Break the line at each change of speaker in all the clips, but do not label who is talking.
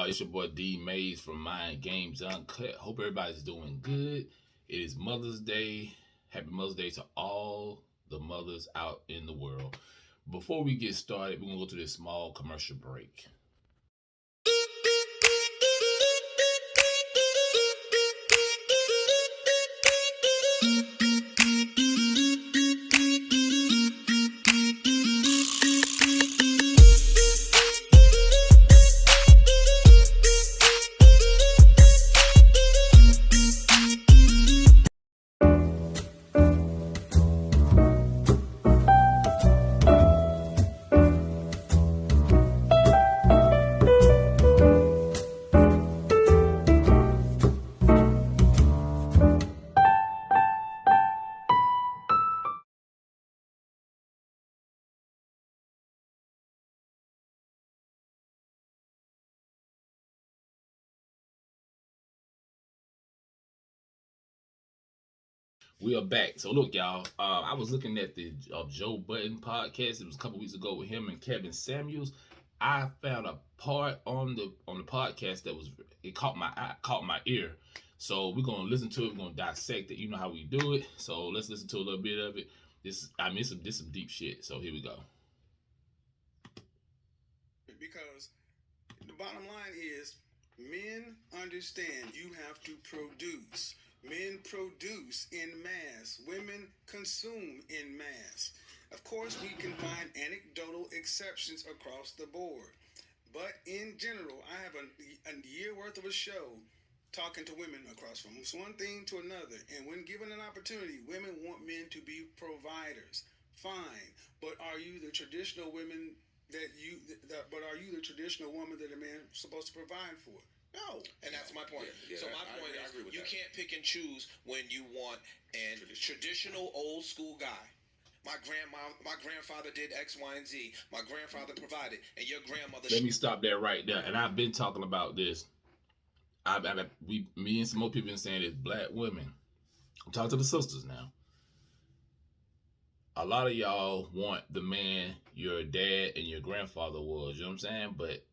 y'all? It's your boy D Mays from Mind Games Uncut. Hope everybody's doing good. It is Mother's Day. Happy Mother's Day to all the mothers out in the world. Before we get started, we're going to go to this small commercial break. We are back. So look, y'all. I was looking at the Joe Budden podcast. It was a couple weeks ago with him and Kevin Samuels. I found a part on the podcast that caught my ear. So we're gonna listen to it. We're gonna dissect it. You know how we do it. So let's listen to a little bit of it. This some deep shit. So here we go.
Because the bottom line is, men understand you have to produce. Men produce in mass. Women consume in mass. Of course, we can find anecdotal exceptions across the board. But in general, I have a year worth of a show talking to women across from one thing to another. And when given an opportunity, women want men to be providers. Fine. But are you the traditional women but are you the traditional woman that a man is supposed to provide for? No.
And that's my point.
Yeah,
so my point
I
is,
agree with
you
that.
can't pick and choose when you want a traditional old school guy. My grandfather did X, Y, and Z. My grandfather provided, and your grandmother.
Let me stop there right there. And I've been talking about this. Me and some more people been saying this. Black women. I'm talking to the sisters now. A lot of y'all want the man your dad and your grandfather was. You know what I'm saying? But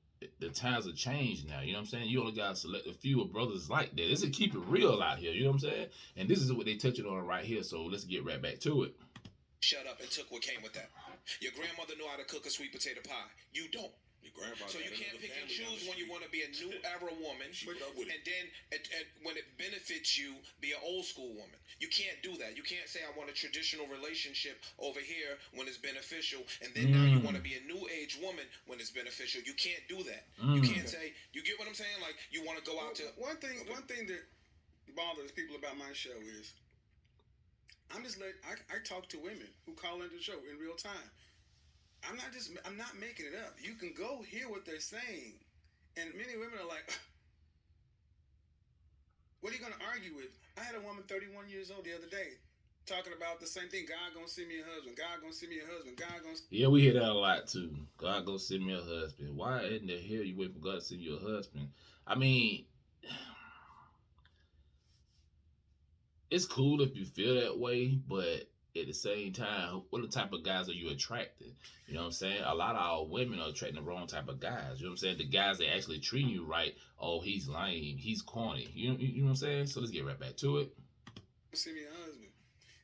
the times have changed now. You know what I'm saying? You only got to select a few of brothers like that. This is keep it real out here. You know what I'm saying? And this is what they touching on right here. So let's get right back to it.
Shut up and took what came with that. Your grandmother knew how to cook a sweet potato pie. You don't.
Your grandfather.
So you can't pick and choose when you want to be a new era woman, and then when it benefits you, be an old school woman. You can't do that. You can't say I want a traditional relationship over here when it's beneficial, and then now you want to be a new age woman when it's beneficial. You can't do that. You can't say. You get what I'm saying? Like you want to go out to
one thing that bothers people about my show is I talk to women who call into the show in real time. I'm not making it up. You can go hear what they're saying. And many women are like, what are you going to argue with? I had a woman 31 years old the other day talking about the same thing. God going to send me a husband. God going to send me a husband. God going to...
Yeah, we hear that a lot too. God going to send me a husband. Why in the hell you wait for God to send you a husband? I mean, it's cool if you feel that way, but at the same time, what type of guys are you attracting? You know what I'm saying? A lot of our women are attracting the wrong type of guys. You know what I'm saying? The guys that actually treat you right, oh, he's lame, he's corny. You know what I'm saying? So let's get right back to it.
See me a husband.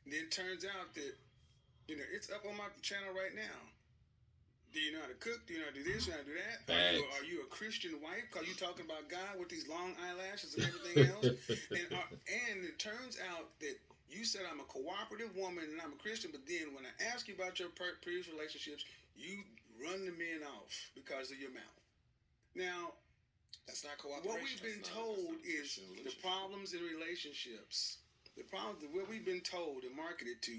And then it turns out that, it's up on my channel right now. Do you know how to cook? Do you know how to do this? Do you know how to do that? Are you a Christian wife? Because you talking about God with these long eyelashes and everything else. And it turns out that you said I'm a cooperative woman and I'm a Christian, but then when I ask you about your previous relationships, you run the men off because of your mouth. Now,
that's not cooperation.
What we've been told is the problems in relationships. What we've been told and marketed to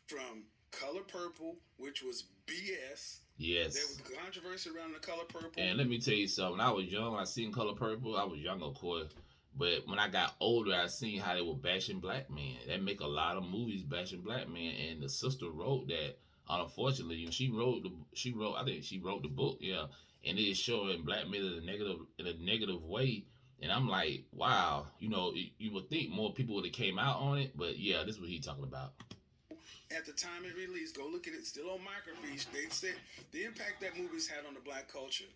from Color Purple, which was BS.
Yes.
There was controversy around the Color Purple.
And let me tell you something. When I was young, I seen Color Purple. I was young, of course. But when I got older, I seen how they were bashing black men. They make a lot of movies bashing black men, and the sister wrote that. Unfortunately, she wrote the book, yeah, and it's showing black men in a negative way. And I'm like, wow, you would think more people would have came out on it, but yeah, this is what he's talking about.
At the time it released, go look at it, still on microfiche. They said the impact that movie's had on the black culture.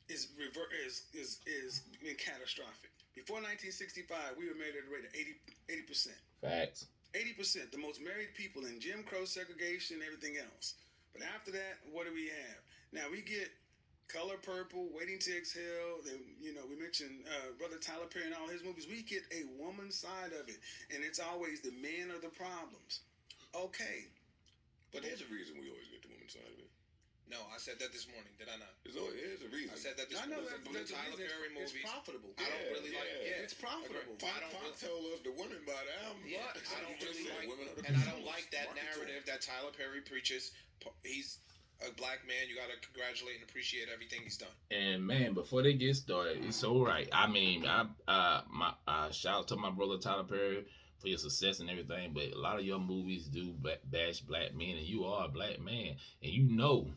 is been catastrophic. Before 1965, we were married at a rate of 80%.
Facts.
80%, the most married people in Jim Crow segregation and everything else. But after that, what do we have? Now we get Color Purple, Waiting to Exhale. Then, we mentioned Brother Tyler Perry and all his movies. We get a woman's side of it, and it's always the men are the problems. Okay.
But there's a reason we always get the woman's side of it.
No, I said that this morning. Did I not?
There's a reason.
I said that this
I know
morning.
that's
Tyler Perry movies.
It's profitable.
I don't really like. Yeah,
it's profitable.
Fox told us the women buy the album.
Yeah, I don't really like,
and
I don't like that narrative that Tyler Perry preaches. He's a black man. You gotta congratulate and appreciate everything he's done.
And man, before they get started, it's so right. I mean, I shout out to my brother Tyler Perry for your success and everything, but a lot of your movies do bash black men, and you are a black man, and you know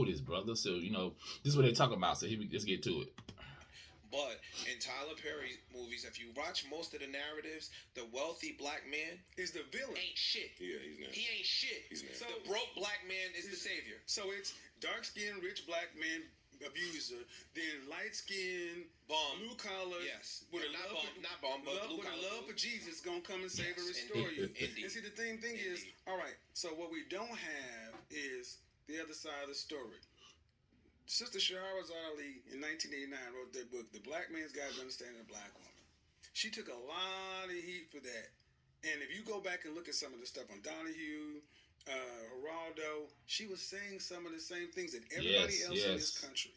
this, brother. So this is what they talk about. So let's get to it.
But in Tyler Perry movies, if you watch most of the narratives, the wealthy black man
is the villain.
Ain't shit.
Yeah, he's not.
He ain't shit.
He's not.
So the broke black man is the savior.
So it's dark-skinned, rich black man abuser, then light-skinned, blue collar,
yes,
with a love for Jesus, gonna come and save and restore you. And see, the thing is, all right. So what we don't have is the other side of the story. Sister Shahrazad Ali in 1989 wrote that book, The Black Man's Guide to Understanding a Black Woman. She took a lot of heat for that. And if you go back and look at some of the stuff on Donahue, Geraldo, she was saying some of the same things that everybody else in this country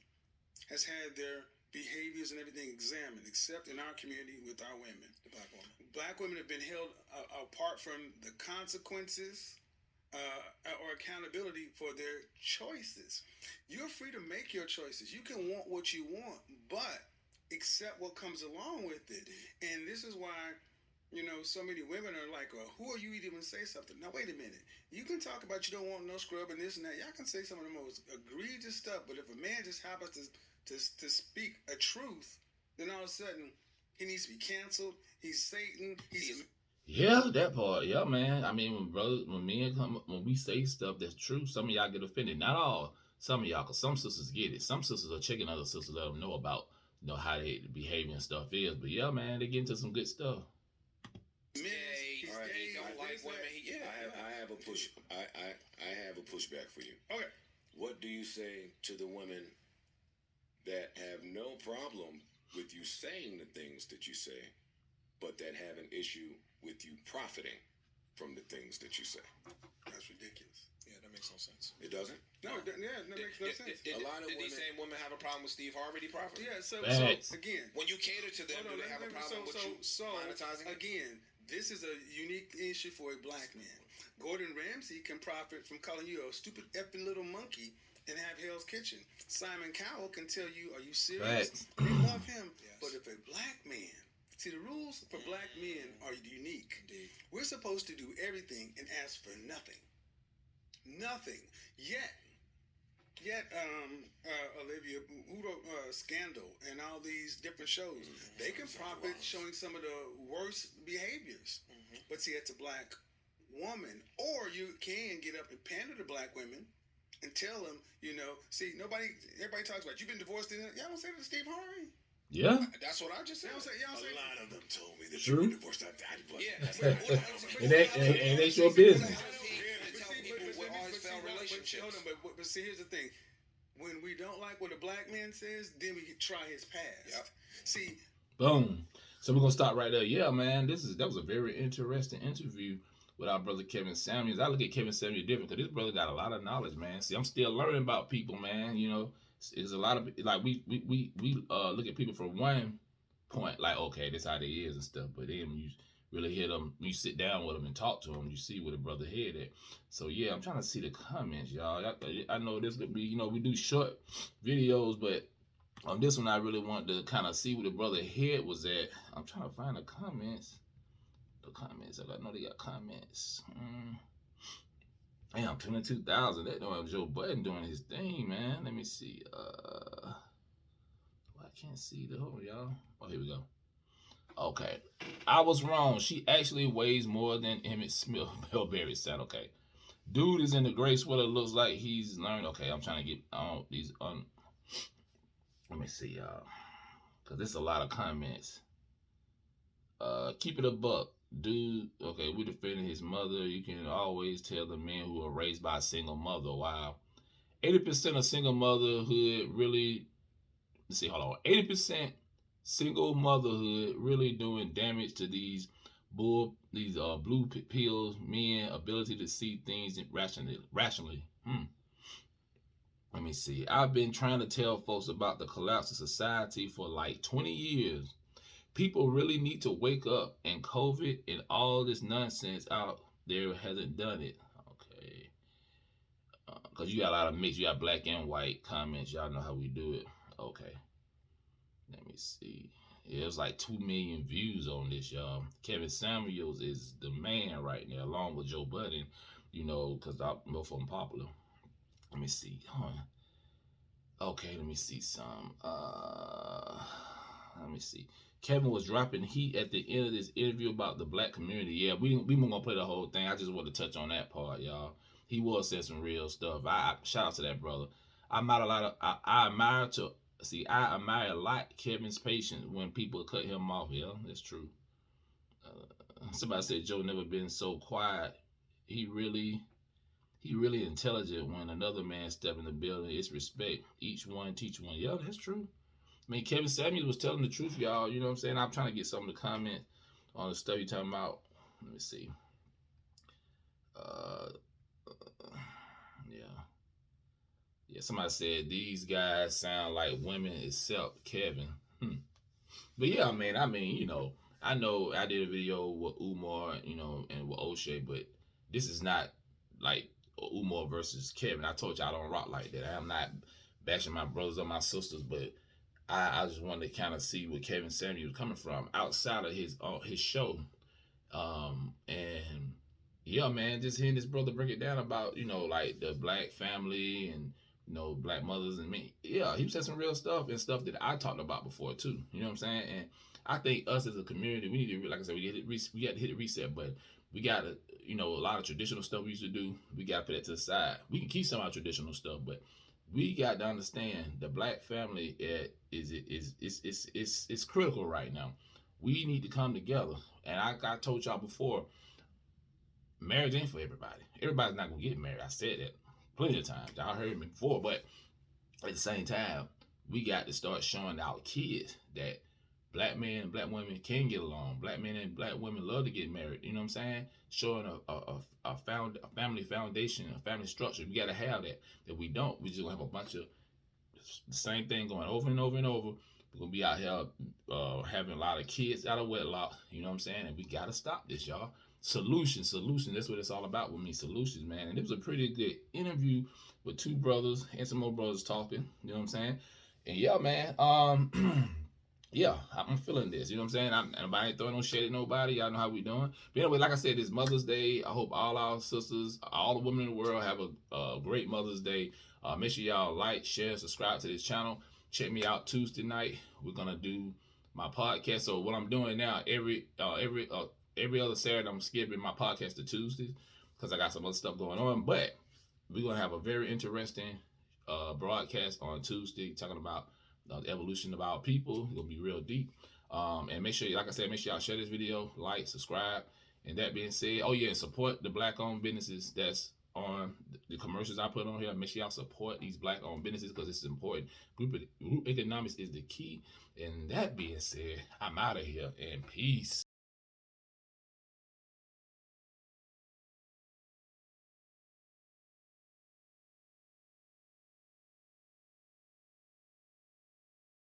has had their behaviors and everything examined, except in our community with our women. The black women. Black women have been held apart from the consequences or accountability for their choices. You're free to make your choices. You can want what you want, but accept what comes along with it. And this is why, so many women are like, well, who are you to even say something? Now, wait a minute. You can talk about you don't want no scrub and this and that. Y'all can say some of the most egregious stuff, but if a man just happens to speak a truth, then all of a sudden he needs to be canceled. He's Satan.
Yeah, that part. Yeah, man. I mean, when we say stuff that's true, some of y'all get offended. Not all. Some of y'all, because some sisters get it. Some sisters are checking other sisters, let them know about, how their behavior and stuff is. But yeah, man, they get into some good stuff.
He don't like women.
I have a push. I have a pushback for you.
Okay.
What do you say to the women that have no problem with you saying the things that you say, but that have an issue with you profiting from the things that you say?
That's ridiculous.
Yeah, that makes no sense.
It doesn't?
No, that makes no sense.
Did these same women have a problem with Steve Harvey profiting?
Yeah, so again,
when you cater to them, do they have a problem with you monetizing it?
Again, this is a unique issue for a black man. Gordon Ramsay can profit from calling you a stupid effing little monkey and have Hell's Kitchen. Simon Cowell can tell you, are you serious? They love him. Yes. But if a black man, see, the rules for black men are unique.
Indeed.
We're supposed to do everything and ask for nothing. Nothing. Yet, Olivia, who wrote Scandal and all these different shows, they can profit showing some of the worst behaviors. But see, it's a black woman. Or you can get up and pander to black women and tell them, see, everybody talks about, you've been divorced, y'all don't say that to Steve Harvey.
Yeah.
That's what I just said.
A lot of them told me that
True.
you were divorced.
And they your business.
But see, here's the thing. When we don't like what a black man says, then we try his past.
Yep.
See.
Boom. So we're gonna stop right there. Yeah, man. That was a very interesting interview with our brother Kevin Samuels. I look at Kevin Samuels different because this brother got a lot of knowledge, man. See, I'm still learning about people, man. There's a lot of we look at people from one point, like, okay, this how they is and stuff. But then when you really hear them, you sit down with them and talk to them, you see where the brother head at. So yeah, I'm trying to see the comments, y'all. I know this would be, we do short videos, but on this one I really want to kind of see where the brother head was at. I'm trying to find the comments. I know they got comments. Damn, 22,000. That doing Joe Budden doing his thing, man. Let me see. I can't see the whole, y'all. Oh, here we go. Okay, I was wrong. She actually weighs more than Emmett Smith. Bellberry said, okay. Dude is in the gray sweater. Looks like he's learned. Okay, I'm trying to get these Let me see, y'all, because there's a lot of comments. Keep it a buck. Dude, okay, we defending his mother. You can always tell the men who are raised by a single mother. Wow. 80% of single motherhood really, let's see, hold on. 80% single motherhood really doing damage to these blue pills men ability to see things rationally. Let me see. I've been trying to tell folks about the collapse of society for like 20 years. People really need to wake up, and COVID and all this nonsense out there hasn't done it. Okay. Because you got a lot of mix. You got black and white comments. Y'all know how we do it. Okay. Let me see. Yeah, it was like 2 million views on this, y'all. Kevin Samuels is the man right now, along with Joe Budden, because both of them popular. Let me see. Okay, let me see some. Let me see. Kevin was dropping heat at the end of this interview about the black community. Yeah, we weren't gonna play the whole thing. I just want to touch on that part, y'all. He was saying some real stuff. I shout out to that brother. I admire a lot Kevin's patience when people cut him off. Yeah, that's true. Somebody said Joe never been so quiet. He really intelligent. When another man step in the building, it's respect. Each one teach one. Yeah, that's true. I mean, Kevin Samuels was telling the truth, y'all. You know what I'm saying? I'm trying to get some of the comments on the stuff you're talking about. Let me see. Yeah, somebody said these guys sound like women except Kevin. But yeah, man, I know I did a video with Umar, and with O'Shea, but this is not like Umar versus Kevin. I told you I don't rock like that. I'm not bashing my brothers or my sisters, but I just wanted to kind of see where Kevin Samuels was coming from outside of his show. And yeah, man, just hearing this brother break it down about, like the black family and, black mothers and me. Yeah, he said some real stuff and stuff that I talked about before too. You know what I'm saying? And I think us as a community, we need to, like I said, we got to hit the reset button. We got to, a lot of traditional stuff we used to do, we got to put it to the side. We can keep some of our traditional stuff, but we got to understand the black family is critical right now. We need to come together. And I told y'all before, marriage ain't for everybody. Everybody's not gonna get married. I said that plenty of times. Y'all heard me before, but at the same time, we got to start showing our kids that black men and black women can get along. Black men and black women love to get married. You know what I'm saying? Showing a family foundation, a family structure. We got to have that. If we don't, we just gonna have a bunch of the same thing going over and over and over. We're gonna be out here having a lot of kids out of wedlock. You know what I'm saying? And we gotta stop this, y'all. Solution. That's what it's all about with me. Solutions, man. And it was a pretty good interview with two brothers, handsome old brothers talking. You know what I'm saying? And yeah, man. Yeah, I'm feeling this. You know what I'm saying? I ain't throwing no shade at nobody. Y'all know how we doing. But anyway, like I said, it's Mother's Day. I hope all our sisters, all the women in the world have a great Mother's Day. Make sure y'all like, share, subscribe to this channel. Check me out Tuesday night. We're gonna do my podcast. So what I'm doing now, every other Saturday, I'm skipping my podcast to Tuesdays because I got some other stuff going on. But we're gonna have a very interesting broadcast on Tuesday talking about the evolution of our people. It's gonna be real deep. And make sure, like I said, make sure y'all share this video, like, subscribe. And that being said, oh yeah, support the black-owned businesses that's on the commercials I put on here. Make sure y'all support these black-owned businesses because it's important. Group economics is the key. And that being said, I'm out of here and peace.